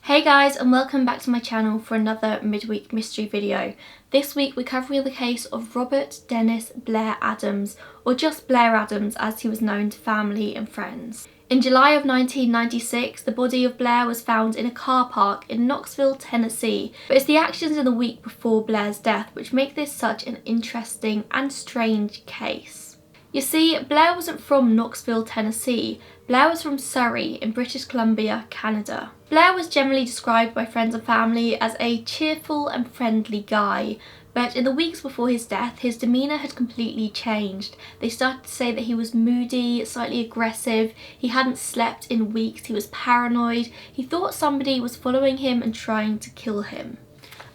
Hey guys, and welcome back to my channel for another midweek mystery video. This week we're covering the case of Robert Dennis Blair Adams, or just Blair Adams as he was known to family and friends. In July of 1996, the body of Blair was found in a car park in Knoxville, Tennessee, but it's the actions in the week before Blair's death which make this such an interesting and strange case. You see, Blair wasn't from Knoxville, Tennessee. Blair was from Surrey in British Columbia, Canada. Blair was generally described by friends and family as a cheerful and friendly guy, but in the weeks before his death, his demeanour had completely changed. They started to say that he was moody, slightly aggressive, he hadn't slept in weeks, he was paranoid, he thought somebody was following him and trying to kill him.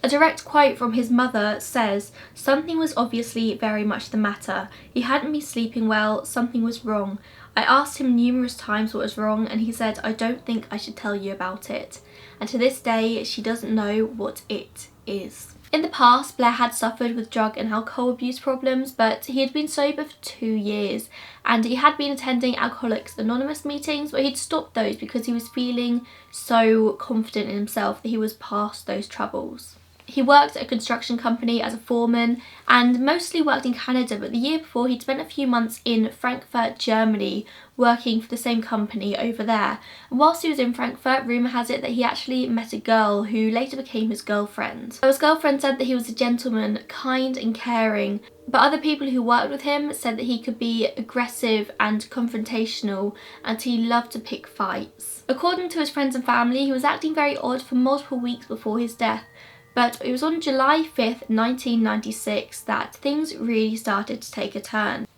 A direct quote from his mother says, "Something was obviously very much the matter. He hadn't been sleeping well, something was wrong. I asked him numerous times what was wrong and he said, I don't think I should tell you about it." And to this day, she doesn't know what it is. In the past, Blair had suffered with drug and alcohol abuse problems, but he had been sober for 2 years and he had been attending Alcoholics Anonymous meetings, but he'd stopped those because he was feeling so confident in himself that he was past those troubles. He worked at a construction company as a foreman and mostly worked in Canada, but the year before he'd spent a few months in Frankfurt, Germany, working for the same company over there. And whilst he was in Frankfurt, rumour has it that he actually met a girl who later became his girlfriend. So his girlfriend said that he was a gentleman, kind and caring, but other people who worked with him said that he could be aggressive and confrontational and he loved to pick fights. According to his friends and family, he was acting very odd for multiple weeks before his death. But it was on July 5th, 1996 that things really started to take a turn.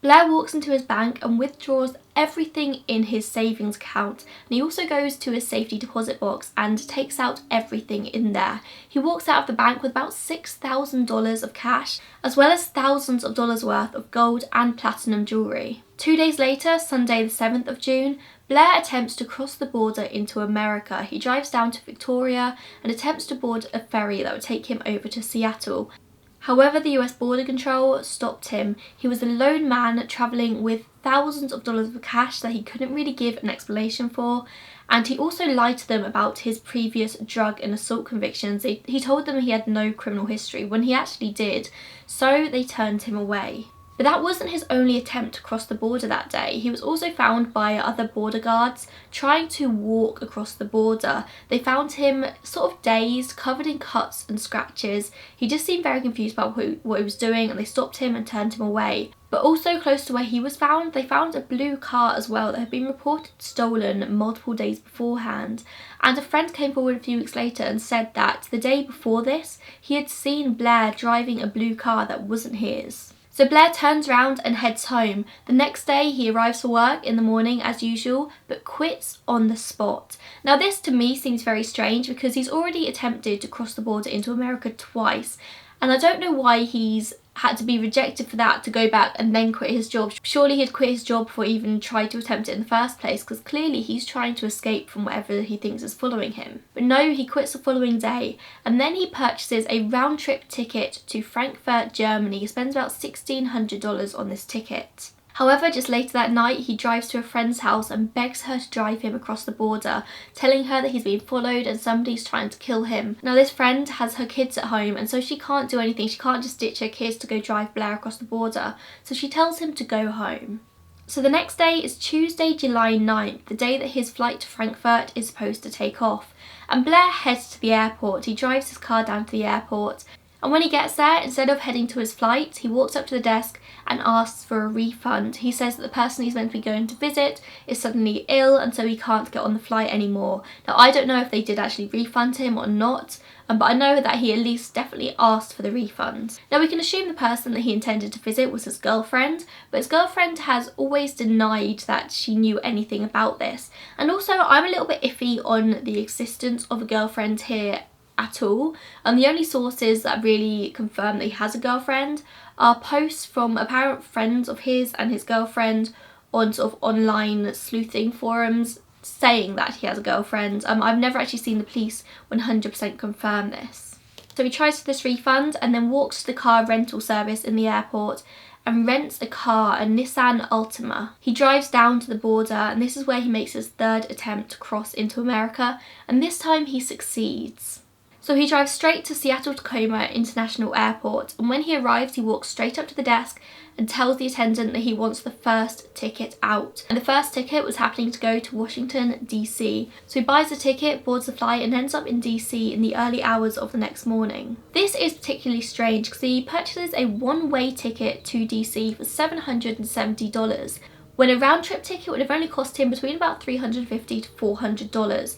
Blair walks into his bank and withdraws everything in his savings account, and he also goes to his safety deposit box and takes out everything in there. He walks out of the bank with about $6,000 of cash, as well as thousands of dollars worth of gold and platinum jewellery. 2 days later, Sunday the 7th of June, Blair attempts to cross the border into America. He drives down to Victoria and attempts to board a ferry that would take him over to Seattle. However, the US Border Control stopped him. He was a lone man travelling with thousands of dollars of cash that he couldn't really give an explanation for, and he also lied to them about his previous drug and assault convictions. He told them he had no criminal history when he actually did, so they turned him away. But that wasn't his only attempt to cross the border that day. He was also found by other border guards trying to walk across the border. They found him sort of dazed, covered in cuts and scratches. He just seemed very confused about what he was doing, and they stopped him and turned him away. But also close to where he was found, they found a blue car as well that had been reported stolen multiple days beforehand. And a friend came forward a few weeks later and said that the day before this, he had seen Blair driving a blue car that wasn't his. So Blair turns around and heads home. The next day he arrives for work in the morning as usual, but quits on the spot. Now this to me seems very strange because he's already attempted to cross the border into America twice, and I don't know why he's had to be rejected for that to go back and then quit his job. Surely he'd quit his job before he even tried to attempt it in the first place, because clearly he's trying to escape from whatever he thinks is following him. But no, he quits the following day and then he purchases a round-trip ticket to Frankfurt, Germany. He spends about $1,600 on this ticket. However, just later that night, he drives to a friend's house and begs her to drive him across the border, telling her that he's being followed and somebody's trying to kill him. Now, this friend has her kids at home, and so she can't do anything. She can't just ditch her kids to go drive Blair across the border, so she tells him to go home. So the next day is Tuesday, July 9th, the day that his flight to Frankfurt is supposed to take off. And Blair heads to the airport. He drives his car down to the airport. And when he gets there, instead of heading to his flight, he walks up to the desk and asks for a refund. He says that the person he's meant to be going to visit is suddenly ill and so he can't get on the flight anymore. Now, I don't know if they did actually refund him or not, but I know that he at least definitely asked for the refund. Now, we can assume the person that he intended to visit was his girlfriend, but his girlfriend has always denied that she knew anything about this. And also, I'm a little bit iffy on the existence of a girlfriend here at all, and the only sources that really confirm that he has a girlfriend are posts from apparent friends of his and his girlfriend on sort of online sleuthing forums saying that he has a girlfriend. I've never actually seen the police 100% confirm this. So he tries for this refund and then walks to the car rental service in the airport and rents a car, a Nissan Altima. He drives down to the border, and this is where he makes his third attempt to cross into America, and this time he succeeds. So he drives straight to Seattle-Tacoma International Airport, and when he arrives he walks straight up to the desk and tells the attendant that he wants the first ticket out. And the first ticket was happening to go to Washington, DC. So he buys a ticket, boards the flight, and ends up in DC in the early hours of the next morning. This is particularly strange because he purchases a one-way ticket to DC for $770, when a round-trip ticket would have only cost him between about $350 to $400.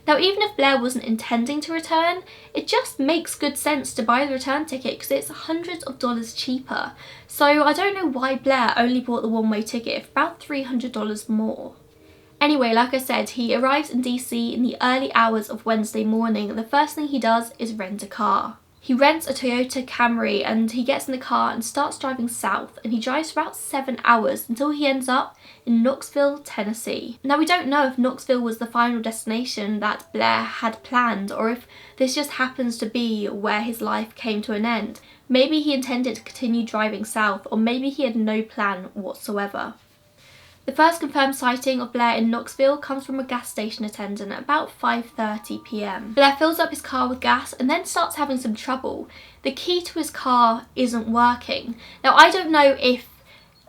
Now, even if Blair wasn't intending to return, it just makes good sense to buy the return ticket because it's hundreds of dollars cheaper. So I don't know why Blair only bought the one-way ticket for about $300 more. Anyway, like I said, he arrives in DC in the early hours of Wednesday morning, and the first thing he does is rent a car. He rents a Toyota Camry and he gets in the car and starts driving south, and he drives for about 7 hours until he ends up in Knoxville, Tennessee. Now, we don't know if Knoxville was the final destination that Blair had planned, or if this just happens to be where his life came to an end. Maybe he intended to continue driving south, or maybe he had no plan whatsoever. The first confirmed sighting of Blair in Knoxville comes from a gas station attendant at about 5:30 p.m. Blair fills up his car with gas and then starts having some trouble. The key to his car isn't working. Now, I don't know if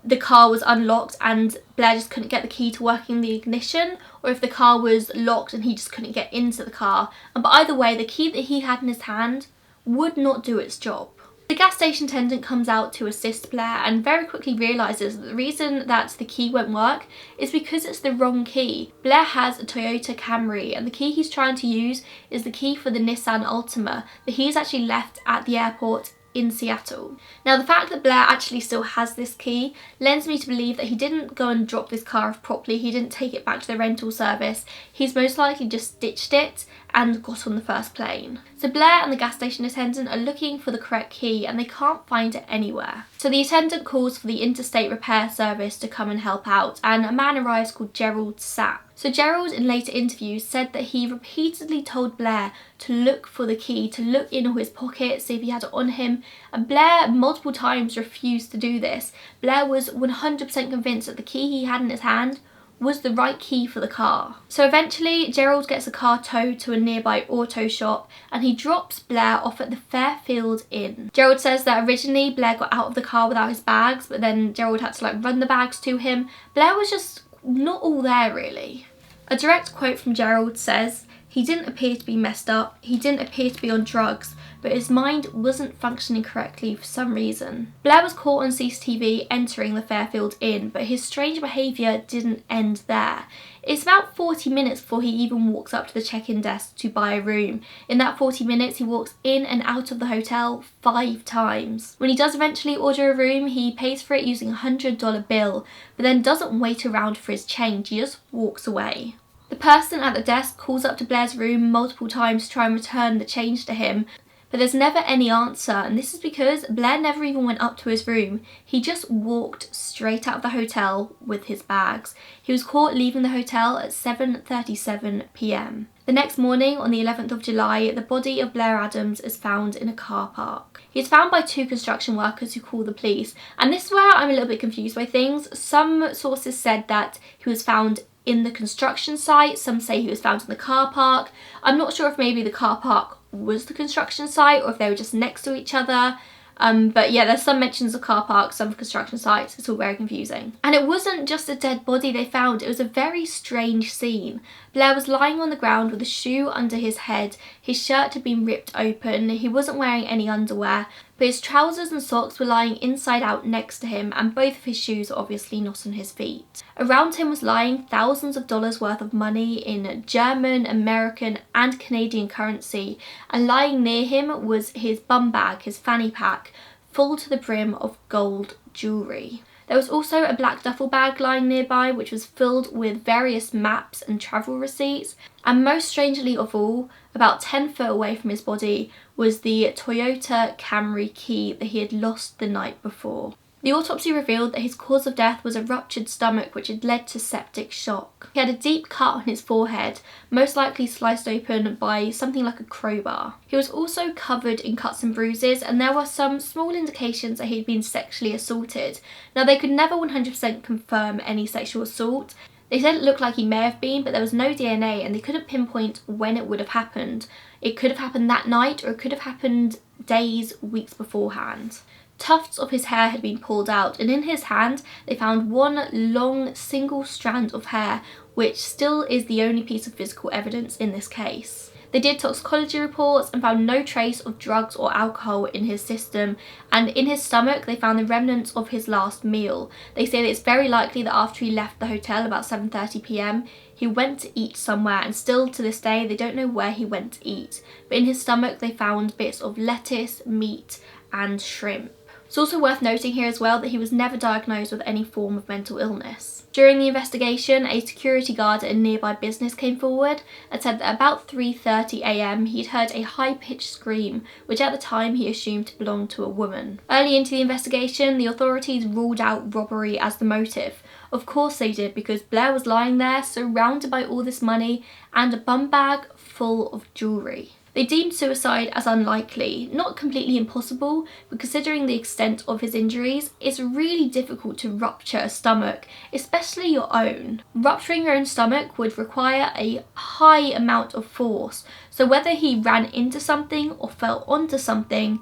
the car was unlocked and Blair just couldn't get the key to working the ignition, or if the car was locked and he just couldn't get into the car. But either way, the key that he had in his hand would not do its job. The gas station attendant comes out to assist Blair and very quickly realises that the reason that the key won't work is because it's the wrong key. Blair has a Toyota Camry, and the key he's trying to use is the key for the Nissan Altima that he's actually left at the airport in Seattle. Now, the fact that Blair actually still has this key lends me to believe that he didn't go and drop this car off properly. He didn't take it back to the rental service. He's most likely just ditched it and got on the first plane. So Blair and the gas station attendant are looking for the correct key and they can't find it anywhere. So the attendant calls for the interstate repair service to come and help out, and a man arrives called Gerald Sapp. So Gerald, in later interviews, said that he repeatedly told Blair to look for the key, to look in all his pockets, see if he had it on him, and Blair multiple times refused to do this. Blair was 100% convinced that the key he had in his hand was the right key for the car. So eventually Gerald gets the car towed to a nearby auto shop and he drops Blair off at the Fairfield Inn. Gerald says that originally Blair got out of the car without his bags, but then Gerald had to run the bags to him. Blair was just not all there really. A direct quote from Gerald says, "He didn't appear to be messed up, he didn't appear to be on drugs, but his mind wasn't functioning correctly for some reason." Blair was caught on CCTV entering the Fairfield Inn, but his strange behaviour didn't end there. It's about 40 minutes before he even walks up to the check-in desk to buy a room. In that 40 minutes, he walks in and out of the hotel 5 times. When he does eventually order a room, he pays for it using a $100 bill, but then doesn't wait around for his change, he just walks away. The person at the desk calls up to Blair's room multiple times to try and return the change to him, but there's never any answer, and this is because Blair never even went up to his room. He just walked straight out of the hotel with his bags. He was caught leaving the hotel at 7:37 p.m. The next morning, on the 11th of July, the body of Blair Adams is found in a car park. He is found by 2 construction workers who call the police, and this is where I'm a little bit confused by things. Some sources said that he was found in the construction site, some say he was found in the car park. I'm not sure if maybe the car park was the construction site or if they were just next to each other. But yeah, there's some mentions of car parks, some construction sites. It's all very confusing. And it wasn't just a dead body they found, it was a very strange scene. Blair was lying on the ground with a shoe under his head. His shirt had been ripped open. He wasn't wearing any underwear, but his trousers and socks were lying inside out next to him, and both of his shoes are obviously not on his feet. Around him was lying thousands of dollars worth of money in German, American and Canadian currency, and lying near him was his bum bag, his fanny pack, full to the brim of gold jewellery. There was also a black duffel bag lying nearby which was filled with various maps and travel receipts, and most strangely of all, about 10 foot away from his body was the Toyota Camry key that he had lost the night before. The autopsy revealed that his cause of death was a ruptured stomach which had led to septic shock. He had a deep cut on his forehead, most likely sliced open by something like a crowbar. He was also covered in cuts and bruises, and there were some small indications that he had been sexually assaulted. Now, they could never 100% confirm any sexual assault. They said it looked like he may have been, but there was no DNA and they couldn't pinpoint when it would have happened. It could have happened that night, or it could have happened days, weeks beforehand. Tufts of his hair had been pulled out, and in his hand they found one long single strand of hair, which still is the only piece of physical evidence in this case. They did toxicology reports and found no trace of drugs or alcohol in his system, and in his stomach they found the remnants of his last meal. They say that it's very likely that after he left the hotel about 7:30 p.m, he went to eat somewhere, and still to this day they don't know where he went to eat. But in his stomach they found bits of lettuce, meat and shrimp. It's also worth noting here as well that he was never diagnosed with any form of mental illness. During the investigation, a security guard at a nearby business came forward and said that about 3:30 a.m. he'd heard a high-pitched scream, which at the time he assumed belonged to a woman. Early into the investigation, the authorities ruled out robbery as the motive. Of course they did, because Blair was lying there surrounded by all this money and a bum bag full of jewellery. They deemed suicide as unlikely, not completely impossible, but considering the extent of his injuries, it's really difficult to rupture a stomach, especially your own. Rupturing your own stomach would require a high amount of force, so whether he ran into something or fell onto something,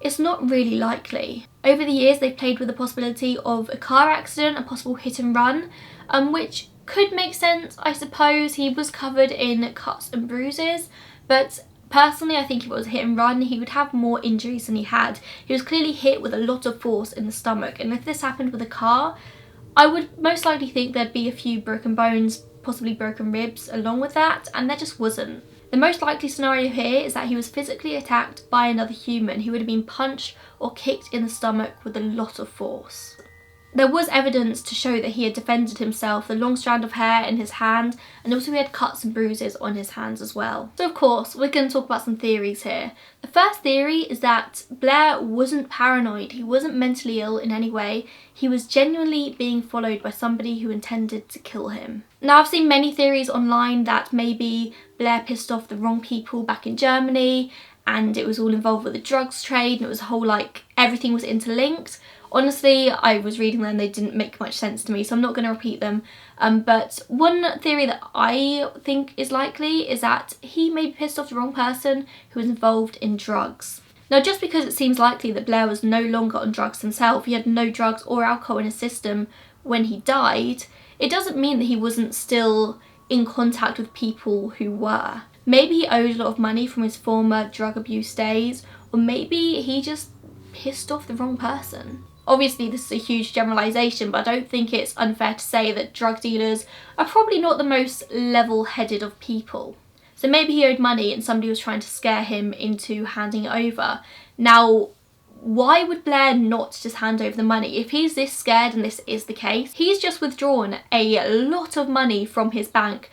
it's not really likely. Over the years, they've played with the possibility of a car accident, a possible hit and run, which could make sense, I suppose. He was covered in cuts and bruises, but personally, I think if it was a hit and run, he would have more injuries than he had. He was clearly hit with a lot of force in the stomach, and if this happened with a car, I would most likely think there'd be a few broken bones, possibly broken ribs along with that, and there just wasn't. The most likely scenario here is that he was physically attacked by another human who would have been punched or kicked in the stomach with a lot of force. There was evidence to show that he had defended himself, the long strand of hair in his hand, and also he had cuts and bruises on his hands as well. So of course, we're going to talk about some theories here. The first theory is that Blair wasn't paranoid, he wasn't mentally ill in any way, he was genuinely being followed by somebody who intended to kill him. Now, I've seen many theories online that maybe Blair pissed off the wrong people back in Germany, and it was all involved with the drugs trade, and it was a whole, everything was interlinked. Honestly, I was reading them, they didn't make much sense to me, so I'm not going to repeat them. But one theory that I think is likely is that he may be pissed off the wrong person who was involved in drugs. Now, just because it seems likely that Blair was no longer on drugs himself, he had no drugs or alcohol in his system when he died, it doesn't mean that he wasn't still in contact with people who were. Maybe he owed a lot of money from his former drug abuse days, or maybe he just pissed off the wrong person. Obviously, this is a huge generalisation, but I don't think it's unfair to say that drug dealers are probably not the most level-headed of people. So maybe he owed money and somebody was trying to scare him into handing it over. Now, why would Blair not just hand over the money? If he's this scared and this is the case, he's just withdrawn a lot of money from his bank.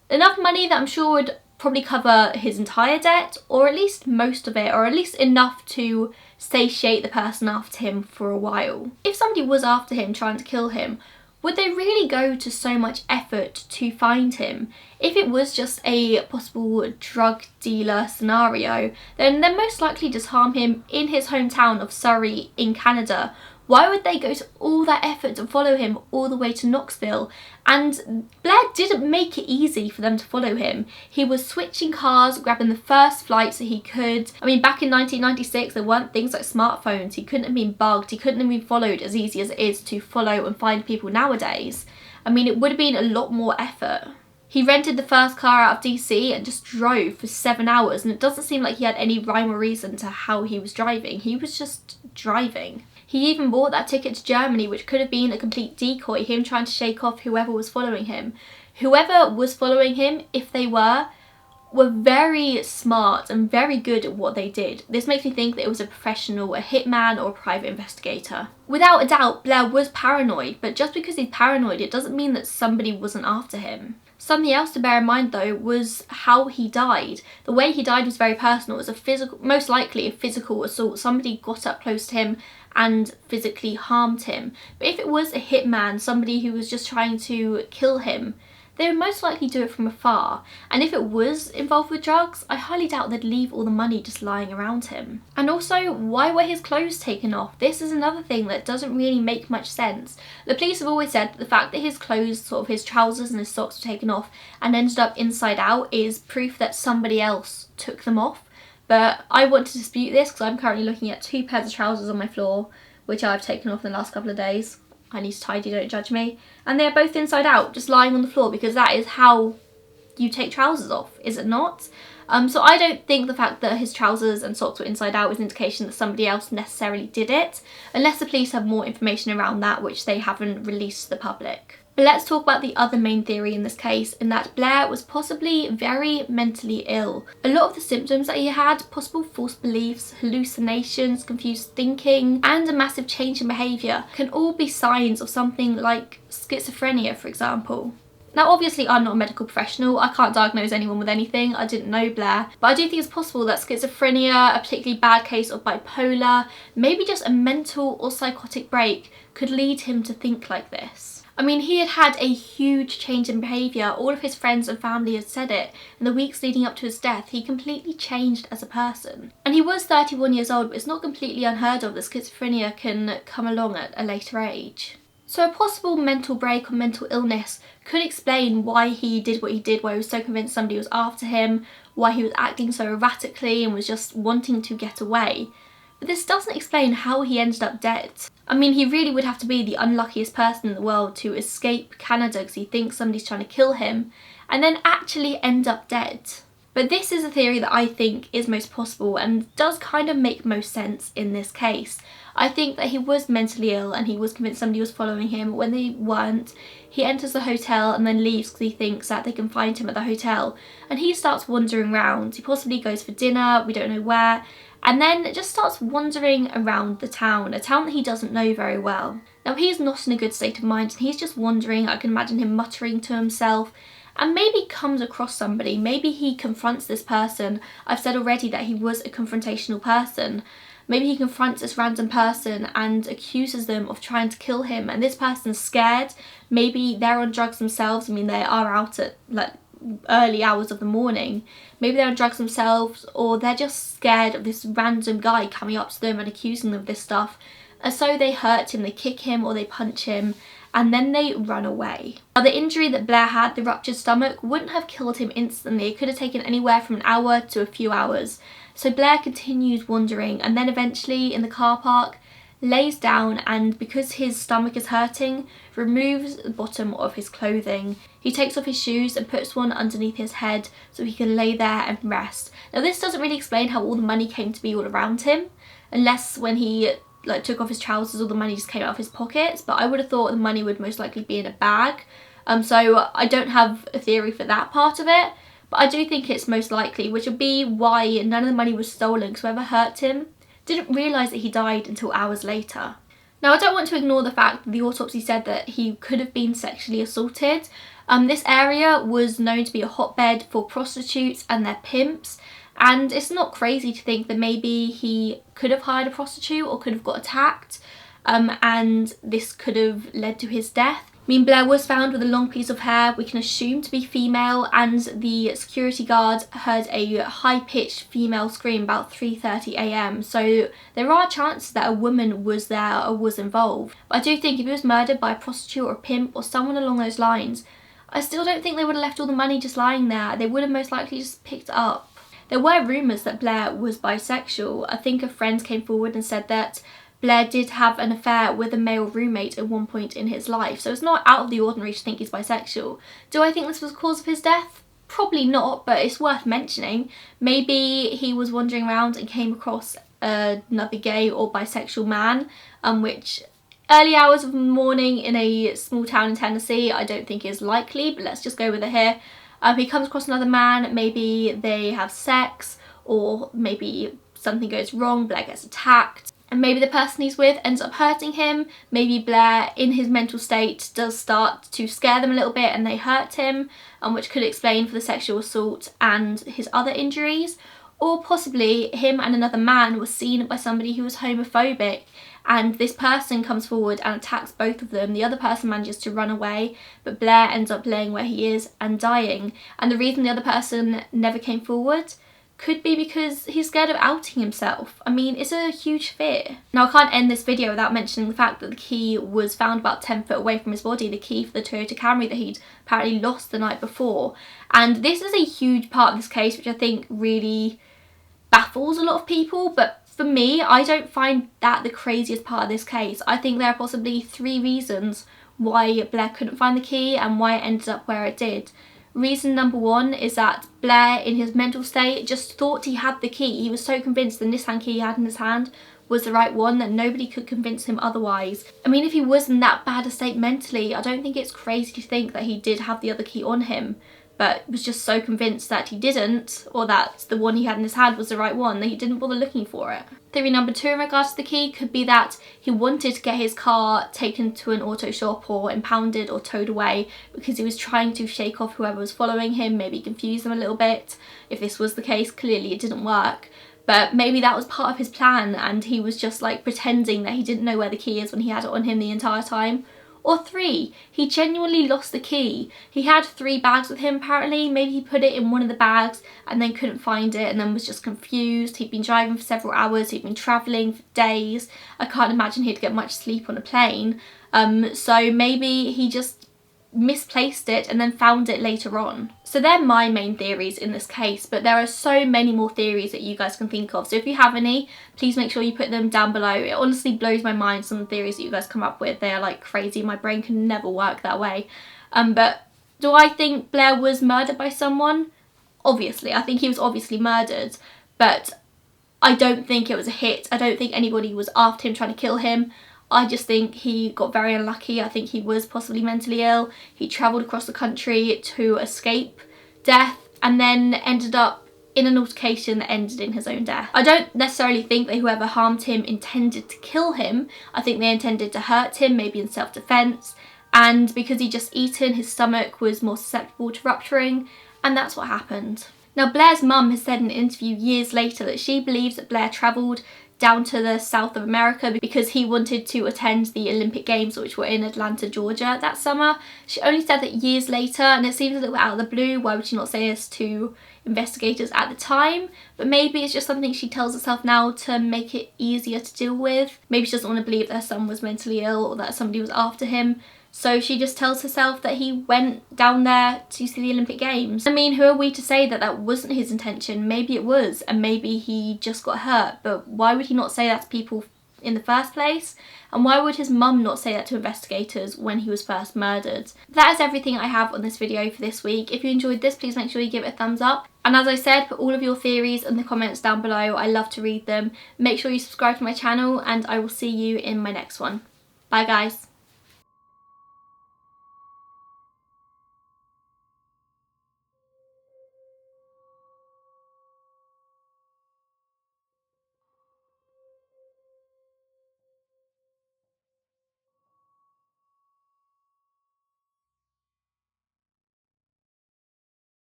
Enough money that I'm sure would probably cover his entire debt, or at least most of it, or at least enough to satiate the person after him for a while. If somebody was after him trying to kill him, would they really go to so much effort to find him? If it was just a possible drug dealer scenario, then they're most likely just harm him in his hometown of Surrey in Canada. Why would they go to all that effort to follow him all the way to Knoxville? And Blair didn't make it easy for them to follow him. He was switching cars, grabbing the first flights that he could. I mean, back in 1996, there weren't things like smartphones. He couldn't have been bugged. He couldn't have been followed as easy as it is to follow and find people nowadays. I mean, it would have been a lot more effort. He rented the first car out of DC and just drove for 7 hours, and it doesn't seem like he had any rhyme or reason to how he was driving. He was just driving. He even bought that ticket to Germany, which could have been a complete decoy, him trying to shake off whoever was following him. Whoever was following him, if they were very smart and very good at what they did. This makes me think that it was a professional, a hitman or a private investigator. Without a doubt, Blair was paranoid, but just because he's paranoid, it doesn't mean that somebody wasn't after him. Something else to bear in mind though was how he died. The way he died was very personal. It was a physical, most likely a physical assault. Somebody got up close to him and physically harmed him. But if it was a hitman, somebody who was just trying to kill him, they would most likely do it from afar. And if it was involved with drugs, I highly doubt they'd leave all the money just lying around him. And also, why were his clothes taken off? This is another thing that doesn't really make much sense. The police have always said that the fact that his clothes, sort of his trousers and his socks were taken off and ended up inside out is proof that somebody else took them off. But I want to dispute this because I'm currently looking at 2 pairs of trousers on my floor, which I've taken off in the last couple of days. I need to tidy, don't judge me. And they're both inside out, just lying on the floor, because that is how you take trousers off, is it not? So I don't think the fact that his trousers and socks were inside out is an indication that somebody else necessarily did it, unless the police have more information around that, which they haven't released to the public. But let's talk about the other main theory in this case, in that Blair was possibly very mentally ill. A lot of the symptoms that he had, possible false beliefs, hallucinations, confused thinking, and a massive change in behaviour, can all be signs of something like schizophrenia, for example. Now obviously I'm not a medical professional, I can't diagnose anyone with anything, I didn't know Blair, but I do think it's possible that schizophrenia, a particularly bad case of bipolar, maybe just a mental or psychotic break could lead him to think like this. I mean, he had a huge change in behaviour. All of his friends and family had said it. In the weeks leading up to his death, he completely changed as a person. And he was 31 years old, but it's not completely unheard of that schizophrenia can come along at a later age. So a possible mental break or mental illness could explain why he did what he did, why he was so convinced somebody was after him, why he was acting so erratically and was just wanting to get away. But this doesn't explain how he ended up dead. I mean, he really would have to be the unluckiest person in the world to escape Canada because he thinks somebody's trying to kill him and then actually end up dead. But this is a theory that I think is most possible and does kind of make most sense in this case. I think that he was mentally ill and he was convinced somebody was following him. When they weren't, he enters the hotel and then leaves because he thinks that they can find him at the hotel. And he starts wandering around. He possibly goes for dinner, we don't know where, and then just starts wandering around the town, a town that he doesn't know very well. Now he's not in a good state of mind and he's just wandering. I can imagine him muttering to himself and maybe comes across somebody. Maybe he confronts this person. I've said already that he was a confrontational person. Maybe he confronts this random person and accuses them of trying to kill him and this person's scared. Maybe they're on drugs themselves. I mean, they are out at like early hours of the morning. Maybe they're on drugs themselves or they're just scared of this random guy coming up to them and accusing them of this stuff. And so they hurt him, they kick him or they punch him and then they run away. Now the injury that Blair had, the ruptured stomach, wouldn't have killed him instantly. It could have taken anywhere from an hour to a few hours. So Blair continues wandering and then eventually in the car park lays down and because his stomach is hurting, removes the bottom of his clothing. He takes off his shoes and puts one underneath his head so he can lay there and rest. Now this doesn't really explain how all the money came to be all around him, unless when he took off his trousers all the money just came out of his pockets, but I would have thought the money would most likely be in a bag. So I don't have a theory for that part of it, but I do think it's most likely, which would be why none of the money was stolen, because whoever hurt him didn't realise that he died until hours later. Now I don't want to ignore the fact that the autopsy said that he could have been sexually assaulted. This area was known to be a hotbed for prostitutes and their pimps, and it's not crazy to think that maybe he could have hired a prostitute or could have got attacked, and this could have led to his death. I mean, Blair was found with a long piece of hair we can assume to be female, and the security guard heard a high-pitched female scream about 3:30 AM, so there are chances that a woman was there or was involved. But I do think if he was murdered by a prostitute or a pimp or someone along those lines, I still don't think they would have left all the money just lying there. They would have most likely just picked it up. There were rumours that Blair was bisexual. I think a friend came forward and said that Blair did have an affair with a male roommate at one point in his life, so it's not out of the ordinary to think he's bisexual. Do I think this was the cause of his death? Probably not, but it's worth mentioning. Maybe he was wandering around and came across another gay or bisexual man, which early hours of the morning in a small town in Tennessee I don't think is likely, but let's just go with it here. He comes across another man, maybe they have sex, or maybe something goes wrong, Blair gets attacked. and maybe the person he's with ends up hurting him. Maybe Blair, in his mental state, does start to scare them a little bit and they hurt him, which could explain for the sexual assault and his other injuries. Or possibly him and another man were seen by somebody who was homophobic, and this person comes forward and attacks both of them. The other person manages to run away, but Blair ends up laying where he is and dying. And the reason the other person never came forward could be because he's scared of outing himself. I mean, it's a huge fear. Now, I can't end this video without mentioning the fact that the key was found about 10 foot away from his body, the key for the Toyota Camry that he'd apparently lost the night before. And this is a huge part of this case, which I think really baffles a lot of people, but for me, I don't find that the craziest part of this case. I think there are possibly 3 reasons why Blair couldn't find the key and why it ended up where it did. Reason number 1 is that Blair, in his mental state, just thought he had the key. He was so convinced the Nissan key he had in his hand was the right one that nobody could convince him otherwise. I mean, if he was in that bad a state mentally, I don't think it's crazy to think that he did have the other key on him, but was just so convinced that he didn't, or that the one he had in his hand was the right one, that he didn't bother looking for it. Theory number 2 in regards to the key could be that he wanted to get his car taken to an auto shop or impounded or towed away because he was trying to shake off whoever was following him, maybe confuse them a little bit. If this was the case, clearly it didn't work. But maybe that was part of his plan and he was just like pretending that he didn't know where the key is when he had it on him the entire time. Or 3, he genuinely lost the key. He had 3 bags with him apparently. Maybe he put it in one of the bags and then couldn't find it and then was just confused. He'd been driving for several hours, he'd been travelling for days. I can't imagine he'd get much sleep on a plane. So maybe he just misplaced it and then found it later on. So they're my main theories in this case, but there are so many more theories that you guys can think of. So if you have any, please make sure you put them down below. It honestly blows my mind, some of the theories that you guys come up with. They are like crazy. My brain can never work that way. But do I think Blair was murdered by someone? Obviously. I think he was obviously murdered, but I don't think it was a hit. I don't think anybody was after him trying to kill him. I just think he got very unlucky. I think he was possibly mentally ill. He travelled across the country to escape death and then ended up in an altercation that ended in his own death. I don't necessarily think that whoever harmed him intended to kill him. I think they intended to hurt him, maybe in self-defence, and because he'd just eaten, his stomach was more susceptible to rupturing, and that's what happened. Now, Blair's mum has said in an interview years later that she believes that Blair travelled down to the south of America because he wanted to attend the Olympic Games, which were in Atlanta, Georgia that summer. She only said that years later, and it seems a little bit out of the blue. Why would she not say this to investigators at the time? But maybe it's just something she tells herself now to make it easier to deal with. Maybe she doesn't want to believe that her son was mentally ill or that somebody was after him. So she just tells herself that he went down there to see the Olympic Games. I mean, who are we to say that that wasn't his intention? Maybe it was, and maybe he just got hurt. But why would he not say that to people in the first place? And why would his mum not say that to investigators when he was first murdered? That is everything I have on this video for this week. If you enjoyed this, please make sure you give it a thumbs up. And as I said, put all of your theories in the comments down below. I love to read them. Make sure you subscribe to my channel, and I will see you in my next one. Bye guys.